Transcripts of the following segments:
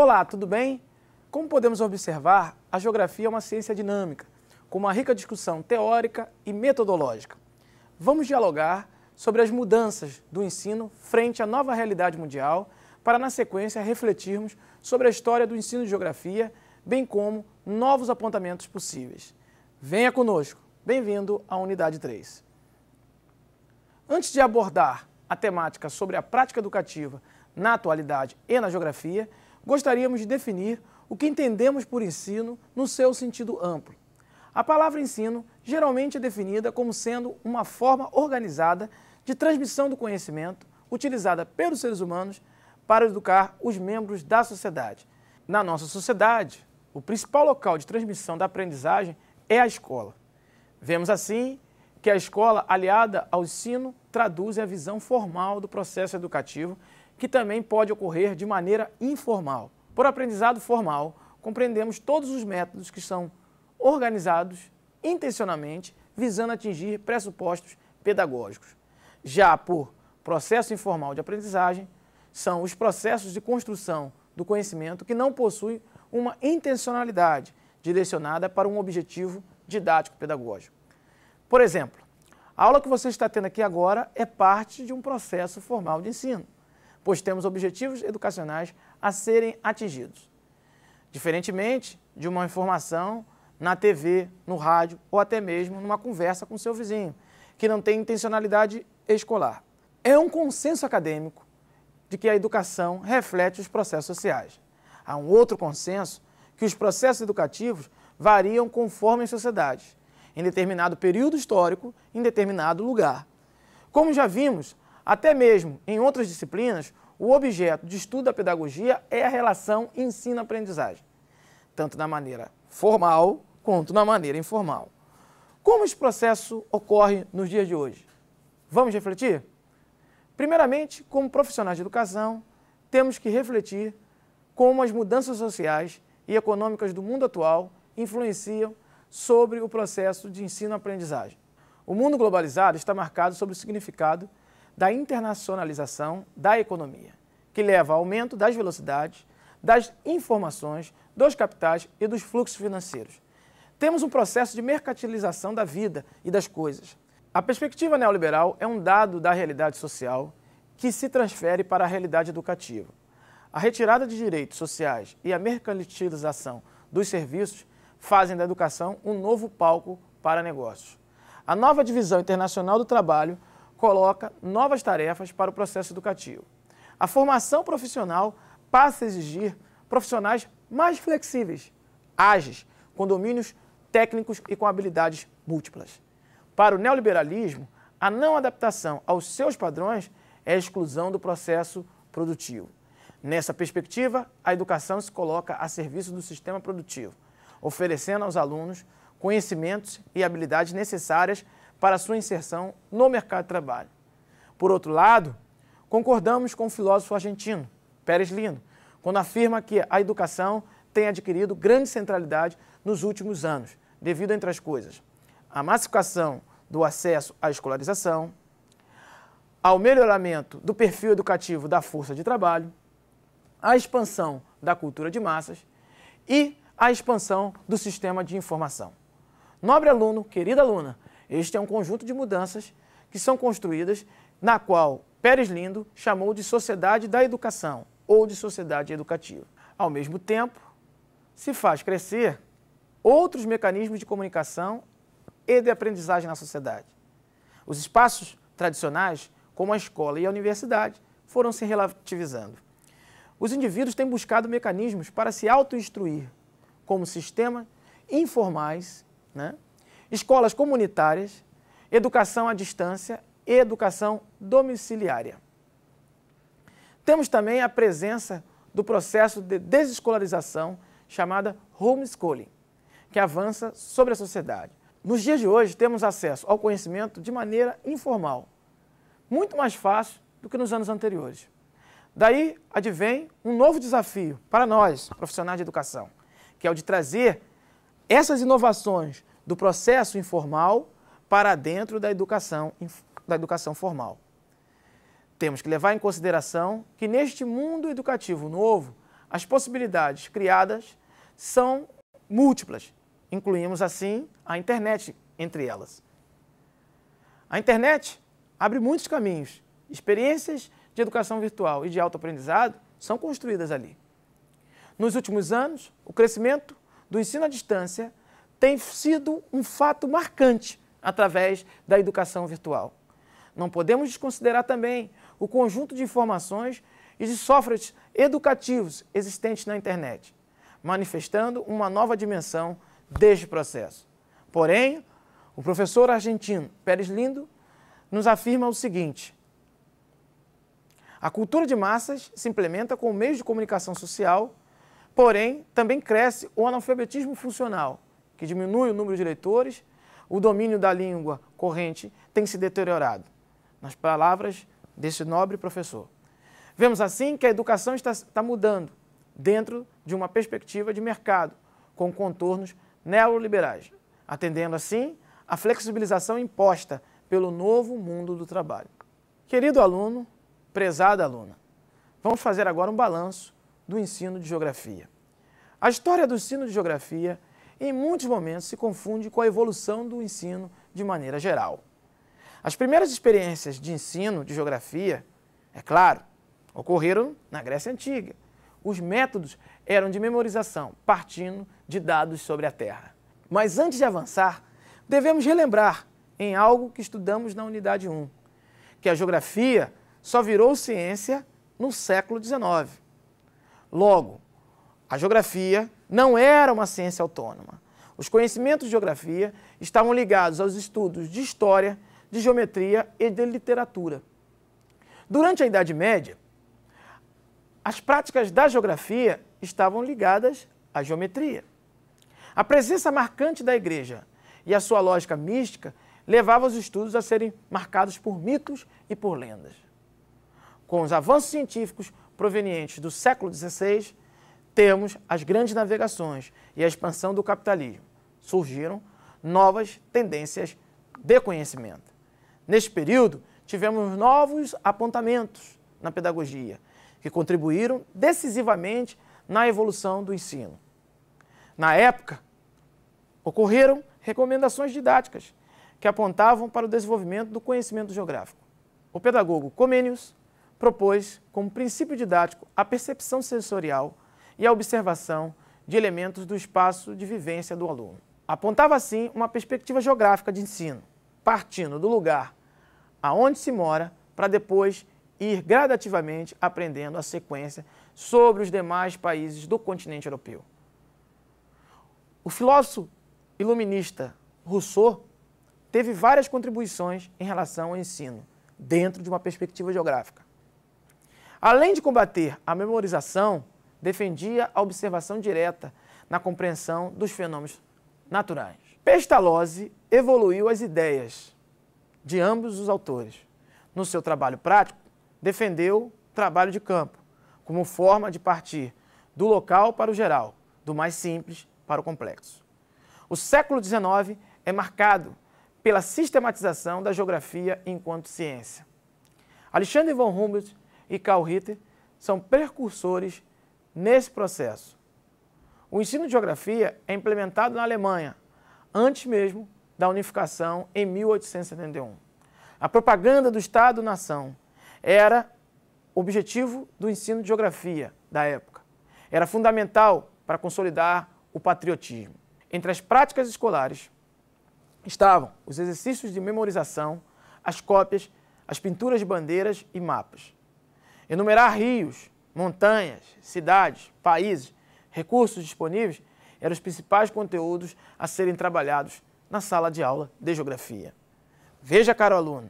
Olá, tudo bem? Como podemos observar, a geografia é uma ciência dinâmica, com uma rica discussão teórica e metodológica. Vamos dialogar sobre as mudanças do ensino frente à nova realidade mundial, para na sequência refletirmos sobre a história do ensino de geografia, bem como novos apontamentos possíveis. Venha conosco, bem-vindo à Unidade 3. Antes de abordar a temática sobre a prática educativa na atualidade e na geografia, gostaríamos de definir o que entendemos por ensino no seu sentido amplo. A palavra ensino geralmente é definida como sendo uma forma organizada de transmissão do conhecimento utilizada pelos seres humanos para educar os membros da sociedade. Na nossa sociedade, o principal local de transmissão da aprendizagem é a escola. Vemos assim que a escola, aliada ao ensino, traduz a visão formal do processo educativo, que também pode ocorrer de maneira informal. Por aprendizado formal, compreendemos todos os métodos que são organizados intencionalmente, visando atingir pressupostos pedagógicos. Já por processo informal de aprendizagem, são os processos de construção do conhecimento que não possuem uma intencionalidade direcionada para um objetivo didático-pedagógico. Por exemplo, a aula que você está tendo aqui agora é parte de um processo formal de ensino, pois temos objetivos educacionais a serem atingidos. Diferentemente de uma informação na TV, no rádio ou até mesmo numa conversa com seu vizinho, que não tem intencionalidade escolar. É um consenso acadêmico de que a educação reflete os processos sociais. Há um outro consenso que os processos educativos variam conforme as sociedades, em determinado período histórico, em determinado lugar. Como já vimos, até mesmo em outras disciplinas, o objeto de estudo da pedagogia é a relação ensino-aprendizagem, tanto na maneira formal quanto na maneira informal. Como esse processo ocorre nos dias de hoje? Vamos refletir? Primeiramente, como profissionais de educação, temos que refletir como as mudanças sociais e econômicas do mundo atual influenciam sobre o processo de ensino-aprendizagem. O mundo globalizado está marcado sobre o significado da internacionalização da economia, que leva ao aumento das velocidades, das informações, dos capitais e dos fluxos financeiros. Temos um processo de mercantilização da vida e das coisas. A perspectiva neoliberal é um dado da realidade social que se transfere para a realidade educativa. A retirada de direitos sociais e a mercantilização dos serviços fazem da educação um novo palco para negócios. A nova divisão internacional do trabalho coloca novas tarefas para o processo educativo. A formação profissional passa a exigir profissionais mais flexíveis, ágeis, com domínios técnicos e com habilidades múltiplas. Para o neoliberalismo, a não adaptação aos seus padrões é a exclusão do processo produtivo. Nessa perspectiva, a educação se coloca a serviço do sistema produtivo, oferecendo aos alunos conhecimentos e habilidades necessárias para a sua inserção no mercado de trabalho. Por outro lado, concordamos com o filósofo argentino, Pérez Lindo, quando afirma que a educação tem adquirido grande centralidade nos últimos anos, devido, entre as coisas, à massificação do acesso à escolarização, ao melhoramento do perfil educativo da força de trabalho, à expansão da cultura de massas e à expansão do sistema de informação. Nobre aluno, querida aluna, este é um conjunto de mudanças que são construídas, na qual Pérez Lindo chamou de sociedade da educação ou de sociedade educativa. Ao mesmo tempo, se faz crescer outros mecanismos de comunicação e de aprendizagem na sociedade. Os espaços tradicionais, como a escola e a universidade, foram se relativizando. Os indivíduos têm buscado mecanismos para se auto-instruir, como sistemas informais, escolas comunitárias, educação à distância e educação domiciliária. Temos também a presença do processo de desescolarização chamada homeschooling, que avança sobre a sociedade. Nos dias de hoje, temos acesso ao conhecimento de maneira informal, muito mais fácil do que nos anos anteriores. Daí advém um novo desafio para nós, profissionais de educação, que é o de trazer essas inovações do processo informal para dentro da educação formal. Temos que levar em consideração que neste mundo educativo novo, as possibilidades criadas são múltiplas. Incluímos, assim, a internet entre elas. A internet abre muitos caminhos. Experiências de educação virtual e de autoaprendizado são construídas ali. Nos últimos anos, o crescimento do ensino à distância tem sido um fato marcante através da educação virtual. Não podemos desconsiderar também o conjunto de informações e de softwares educativos existentes na internet, manifestando uma nova dimensão deste processo. Porém, o professor argentino Pérez Lindo nos afirma o seguinte: a cultura de massas se implementa com meios de comunicação social, porém também cresce o analfabetismo funcional, que diminui o número de leitores, o domínio da língua corrente tem se deteriorado. Nas palavras desse nobre professor. Vemos assim que a educação está mudando dentro de uma perspectiva de mercado, com contornos neoliberais, atendendo assim à flexibilização imposta pelo novo mundo do trabalho. Querido aluno, prezada aluna, vamos fazer agora um balanço do ensino de geografia. A história do ensino de geografia, em muitos momentos, se confunde com a evolução do ensino de maneira geral. As primeiras experiências de ensino de geografia, é claro, ocorreram na Grécia Antiga. Os métodos eram de memorização, partindo de dados sobre a Terra. Mas antes de avançar, devemos relembrar em algo que estudamos na unidade 1, que a geografia só virou ciência no século XIX. Logo, a geografia não era uma ciência autônoma. Os conhecimentos de geografia estavam ligados aos estudos de história, de geometria e de literatura. Durante a Idade Média, as práticas da geografia estavam ligadas à geometria. A presença marcante da Igreja e a sua lógica mística levava os estudos a serem marcados por mitos e por lendas. Com os avanços científicos provenientes do século XVI, temos as grandes navegações e a expansão do capitalismo. Surgiram novas tendências de conhecimento. Neste período, tivemos novos apontamentos na pedagogia, que contribuíram decisivamente na evolução do ensino. Na época, ocorreram recomendações didáticas que apontavam para o desenvolvimento do conhecimento geográfico. O pedagogo Comênius propôs como princípio didático a percepção sensorial e a observação de elementos do espaço de vivência do aluno. Apontava assim uma perspectiva geográfica de ensino, partindo do lugar aonde se mora, para depois ir gradativamente aprendendo a sequência sobre os demais países do continente europeu. O filósofo iluminista Rousseau teve várias contribuições em relação ao ensino, dentro de uma perspectiva geográfica. Além de combater a memorização, defendia a observação direta na compreensão dos fenômenos naturais. Pestalozzi evoluiu as ideias de ambos os autores. No seu trabalho prático, defendeu o trabalho de campo, como forma de partir do local para o geral, do mais simples para o complexo. O século XIX é marcado pela sistematização da geografia enquanto ciência. Alexander von Humboldt e Karl Ritter são precursores nesse processo. O ensino de geografia é implementado na Alemanha, antes mesmo da unificação em 1871. A propaganda do Estado-nação era o objetivo do ensino de geografia da época. Era fundamental para consolidar o patriotismo. Entre as práticas escolares estavam os exercícios de memorização, as cópias, as pinturas de bandeiras e mapas. Enumerar rios, montanhas, cidades, países, recursos disponíveis eram os principais conteúdos a serem trabalhados na sala de aula de geografia. Veja, caro aluno,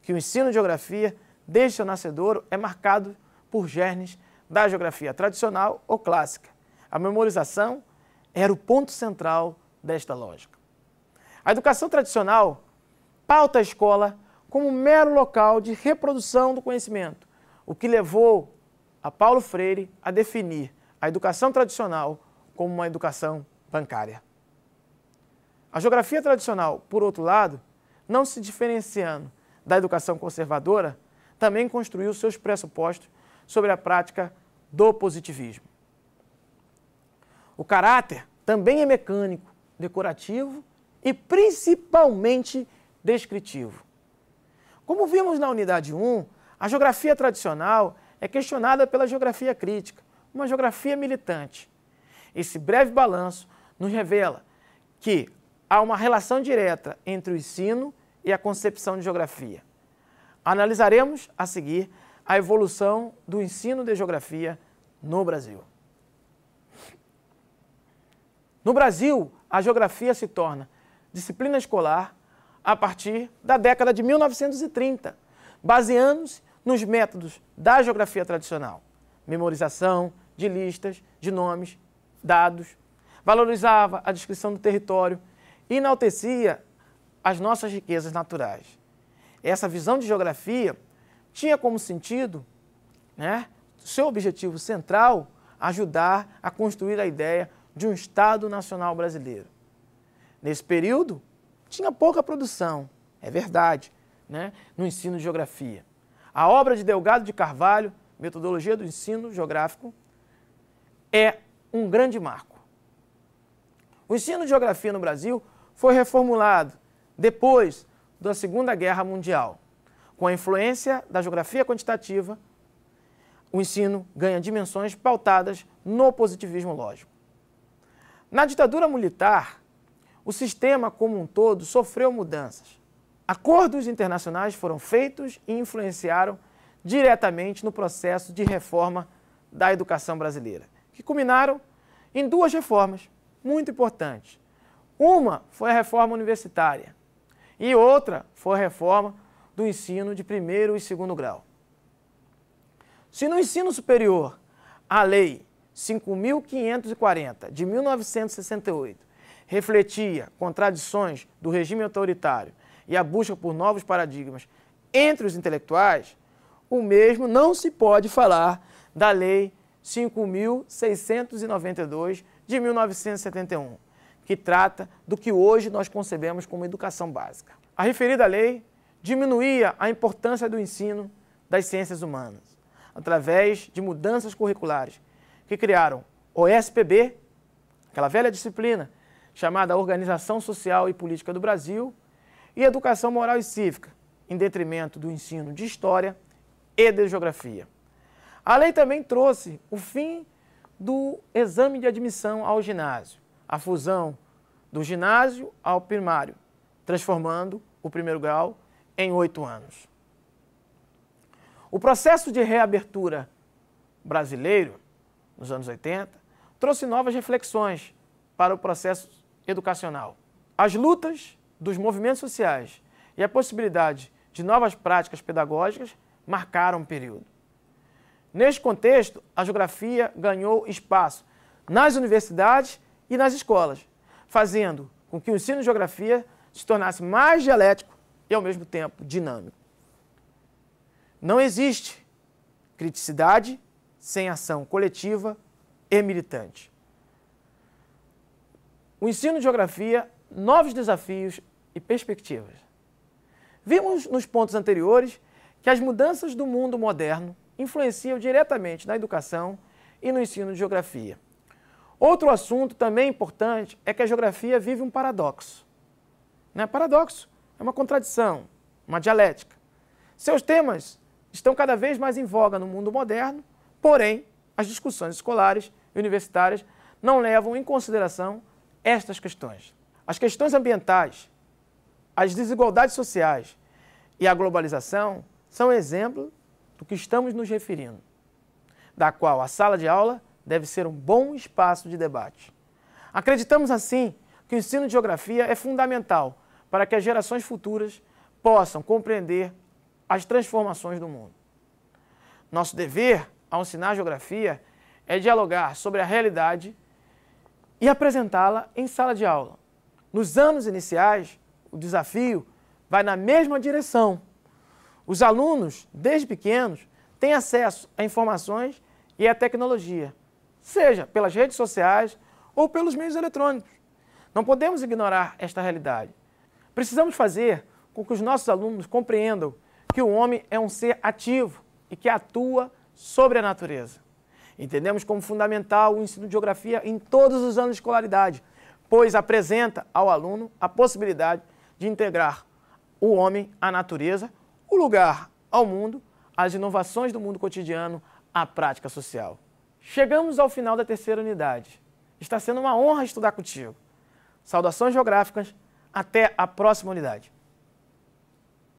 que o ensino de geografia, desde seu nascedouro, é marcado por germes da geografia tradicional ou clássica. A memorização era o ponto central desta lógica. A educação tradicional pauta a escola como um mero local de reprodução do conhecimento, o que levou a Paulo Freire a definir a educação tradicional como uma educação bancária. A geografia tradicional, por outro lado, não se diferenciando da educação conservadora, também construiu seus pressupostos sobre a prática do positivismo. O caráter também é mecânico, decorativo e principalmente descritivo. Como vimos na unidade 1, a geografia tradicional é questionada pela geografia crítica, uma geografia militante. Esse breve balanço nos revela que há uma relação direta entre o ensino e a concepção de geografia. Analisaremos a seguir a evolução do ensino de geografia no Brasil. No Brasil, a geografia se torna disciplina escolar a partir da década de 1930, baseando-se nos métodos da geografia tradicional. Memorização de listas, de nomes, dados, valorizava a descrição do território e enaltecia as nossas riquezas naturais. Essa visão de geografia tinha como sentido, seu objetivo central, ajudar a construir a ideia de um Estado Nacional brasileiro. Nesse período, tinha pouca produção, é verdade, no ensino de geografia. A obra de Delgado de Carvalho, Metodologia do Ensino Geográfico, é um grande marco. O ensino de geografia no Brasil foi reformulado depois da Segunda Guerra Mundial. Com a influência da geografia quantitativa, o ensino ganha dimensões pautadas no positivismo lógico. Na ditadura militar, o sistema como um todo sofreu mudanças. Acordos internacionais foram feitos e influenciaram diretamente no processo de reforma da educação brasileira, que culminaram em duas reformas muito importantes. Uma foi a reforma universitária e outra foi a reforma do ensino de primeiro e segundo grau. Se no ensino superior a Lei 5.540, de 1968, refletia contradições do regime autoritário e a busca por novos paradigmas entre os intelectuais, o mesmo não se pode falar da Lei 5.692, de 1971, que trata do que hoje nós concebemos como educação básica. A referida lei diminuía a importância do ensino das ciências humanas, através de mudanças curriculares, que criaram o SPB, aquela velha disciplina chamada Organização Social e Política do Brasil, e Educação Moral e Cívica, em detrimento do ensino de História e de Geografia. A lei também trouxe o fim do exame de admissão ao ginásio, a fusão do ginásio ao primário, transformando o primeiro grau em 8 anos. O processo de reabertura brasileiro, nos anos 80, trouxe novas reflexões para o processo educacional. As lutas dos movimentos sociais e a possibilidade de novas práticas pedagógicas marcaram um período. Neste contexto, a geografia ganhou espaço nas universidades e nas escolas, fazendo com que o ensino de geografia se tornasse mais dialético e, ao mesmo tempo, dinâmico. Não existe criticidade sem ação coletiva e militante. O ensino de geografia, novos desafios e perspectivas. Vimos nos pontos anteriores que as mudanças do mundo moderno influenciam diretamente na educação e no ensino de geografia. Outro assunto também importante é que a geografia vive um paradoxo. Paradoxo é uma contradição, uma dialética. Seus temas estão cada vez mais em voga no mundo moderno, porém, as discussões escolares e universitárias não levam em consideração estas questões. As questões ambientais, as desigualdades sociais e a globalização são exemplos do que estamos nos referindo, da qual a sala de aula deve ser um bom espaço de debate. Acreditamos, assim, que o ensino de geografia é fundamental para que as gerações futuras possam compreender as transformações do mundo. Nosso dever, ao ensinar geografia, é dialogar sobre a realidade e apresentá-la em sala de aula. Nos anos iniciais, o desafio vai na mesma direção. Os alunos, desde pequenos, têm acesso a informações e à tecnologia, seja pelas redes sociais ou pelos meios eletrônicos. Não podemos ignorar esta realidade. Precisamos fazer com que os nossos alunos compreendam que o homem é um ser ativo e que atua sobre a natureza. Entendemos como fundamental o ensino de geografia em todos os anos de escolaridade, pois apresenta ao aluno a possibilidade de integrar o homem à natureza, o lugar ao mundo, as inovações do mundo cotidiano, à prática social. Chegamos ao final da terceira unidade. Está sendo uma honra estudar contigo. Saudações geográficas, até a próxima unidade.